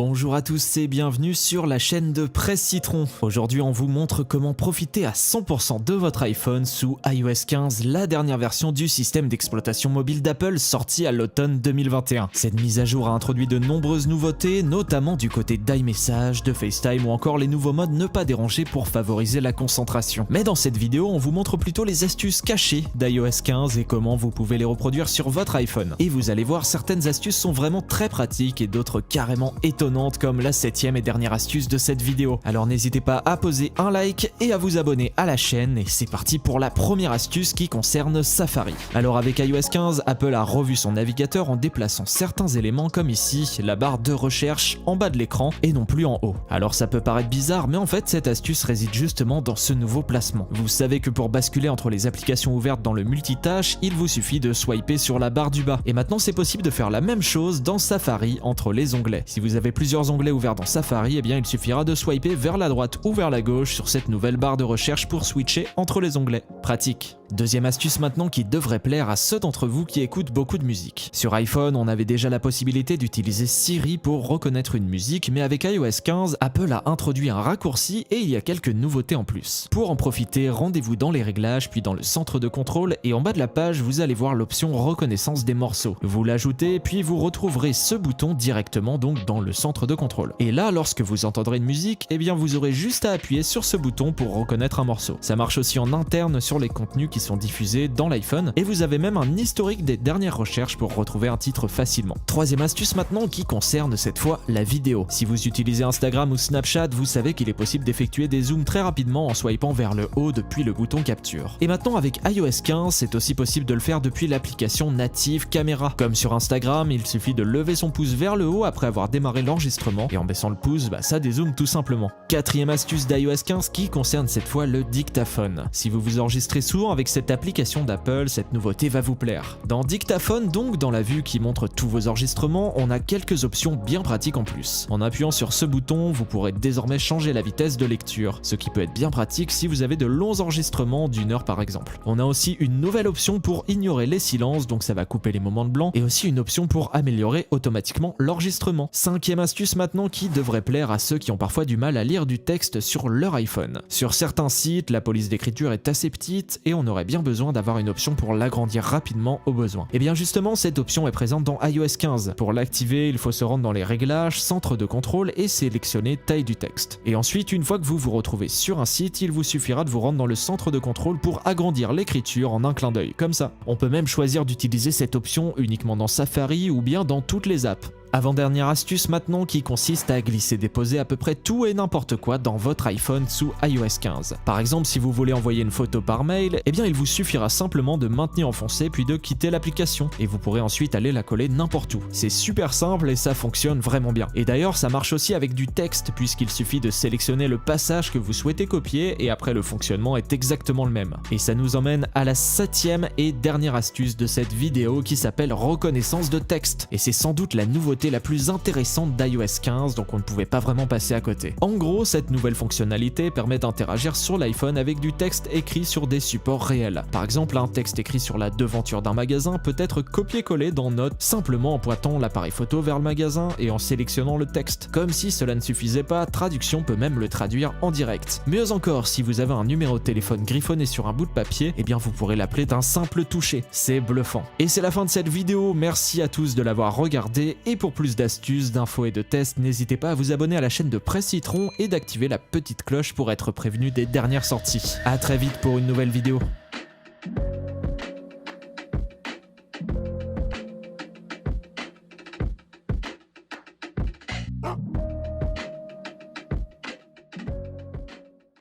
Bonjour à tous et bienvenue sur la chaîne de Presse Citron. Aujourd'hui on vous montre comment profiter à 100% de votre iPhone sous iOS 15, la dernière version du système d'exploitation mobile d'Apple sortie à l'automne 2021. Cette mise à jour a introduit de nombreuses nouveautés, notamment du côté d'iMessage, de FaceTime ou encore les nouveaux modes ne pas déranger pour favoriser la concentration. Mais dans cette vidéo on vous montre plutôt les astuces cachées d'iOS 15 et comment vous pouvez les reproduire sur votre iPhone. Et vous allez voir, certaines astuces sont vraiment très pratiques et d'autres carrément étonnantes comme la 7e et dernière astuce de cette vidéo. Alors n'hésitez pas à poser un like et à vous abonner à la chaîne et c'est parti pour la première astuce qui concerne Safari. Alors avec iOS 15, Apple a revu son navigateur en déplaçant certains éléments comme ici, la barre de recherche en bas de l'écran et non plus en haut. Alors ça peut paraître bizarre mais en fait cette astuce réside justement dans ce nouveau placement. Vous savez que pour basculer entre les applications ouvertes dans le multitâche, il vous suffit de swiper sur la barre du bas. Et maintenant c'est possible de faire la même chose dans Safari entre les onglets. Si vous avez plusieurs onglets ouverts dans Safari, eh bien il suffira de swiper vers la droite ou vers la gauche sur cette nouvelle barre de recherche pour switcher entre les onglets. Pratique. Deuxième astuce maintenant qui devrait plaire à ceux d'entre vous qui écoutent beaucoup de musique. Sur iPhone, on avait déjà la possibilité d'utiliser Siri pour reconnaître une musique, mais avec iOS 15, Apple a introduit un raccourci et il y a quelques nouveautés en plus. Pour en profiter, rendez-vous dans les réglages, puis dans le centre de contrôle et en bas de la page, vous allez voir l'option reconnaissance des morceaux. Vous l'ajoutez, puis vous retrouverez ce bouton directement donc dans le centre de contrôle. Et là, lorsque vous entendrez une musique, eh bien vous aurez juste à appuyer sur ce bouton pour reconnaître un morceau. Ça marche aussi en interne sur les contenus qui sont diffusés dans l'iPhone et vous avez même un historique des dernières recherches pour retrouver un titre facilement. Troisième astuce maintenant qui concerne cette fois la vidéo. Si vous utilisez Instagram ou Snapchat, vous savez qu'il est possible d'effectuer des zooms très rapidement en swipant vers le haut depuis le bouton capture. Et maintenant avec iOS 15, c'est aussi possible de le faire depuis l'application native caméra. Comme sur Instagram, il suffit de lever son pouce vers le haut après avoir démarré l'enregistrement et en baissant le pouce, ça dézoome tout simplement. Quatrième astuce d'iOS 15 qui concerne cette fois le dictaphone. Si vous vous enregistrez souvent avec cette application d'Apple, cette nouveauté va vous plaire. Dans Dictaphone, donc dans la vue qui montre tous vos enregistrements, on a quelques options bien pratiques en plus. En appuyant sur ce bouton, vous pourrez désormais changer la vitesse de lecture, ce qui peut être bien pratique si vous avez de longs enregistrements d'1 heure par exemple. On a aussi une nouvelle option pour ignorer les silences, donc ça va couper les moments de blanc, et aussi une option pour améliorer automatiquement l'enregistrement. Cinquième astuce maintenant qui devrait plaire à ceux qui ont parfois du mal à lire du texte sur leur iPhone. Sur certains sites, la police d'écriture est assez petite et on aurait bien besoin d'avoir une option pour l'agrandir rapidement au besoin. Et bien justement, cette option est présente dans iOS 15. Pour l'activer, il faut se rendre dans les réglages, centre de contrôle et sélectionner taille du texte. Et ensuite, une fois que vous vous retrouvez sur un site, il vous suffira de vous rendre dans le centre de contrôle pour agrandir l'écriture en un clin d'œil, comme ça. On peut même choisir d'utiliser cette option uniquement dans Safari ou bien dans toutes les apps. Avant-dernière astuce maintenant qui consiste à glisser-déposer à peu près tout et n'importe quoi dans votre iPhone sous iOS 15. Par exemple, si vous voulez envoyer une photo par mail, eh bien il vous suffira simplement de maintenir enfoncé puis de quitter l'application et vous pourrez ensuite aller la coller n'importe où. C'est super simple et ça fonctionne vraiment bien. Et d'ailleurs, ça marche aussi avec du texte puisqu'il suffit de sélectionner le passage que vous souhaitez copier et après le fonctionnement est exactement le même. Et ça nous emmène à la 7e et dernière astuce de cette vidéo qui s'appelle reconnaissance de texte. Et c'est sans doute la nouveauté la plus intéressante d'iOS 15, donc on ne pouvait pas vraiment passer à côté. En gros, cette nouvelle fonctionnalité permet d'interagir sur l'iPhone avec du texte écrit sur des supports réels. Par exemple, un texte écrit sur la devanture d'un magasin peut être copié-collé dans Notes simplement en pointant l'appareil photo vers le magasin et en sélectionnant le texte. Comme si cela ne suffisait pas, Traduction peut même le traduire en direct. Mieux encore, si vous avez un numéro de téléphone griffonné sur un bout de papier, eh bien vous pourrez l'appeler d'un simple toucher. C'est bluffant. Et c'est la fin de cette vidéo, merci à tous de l'avoir regardé et pour plus d'astuces, d'infos et de tests, n'hésitez pas à vous abonner à la chaîne de Presse Citron et d'activer la petite cloche pour être prévenu des dernières sorties. A très vite pour une nouvelle vidéo.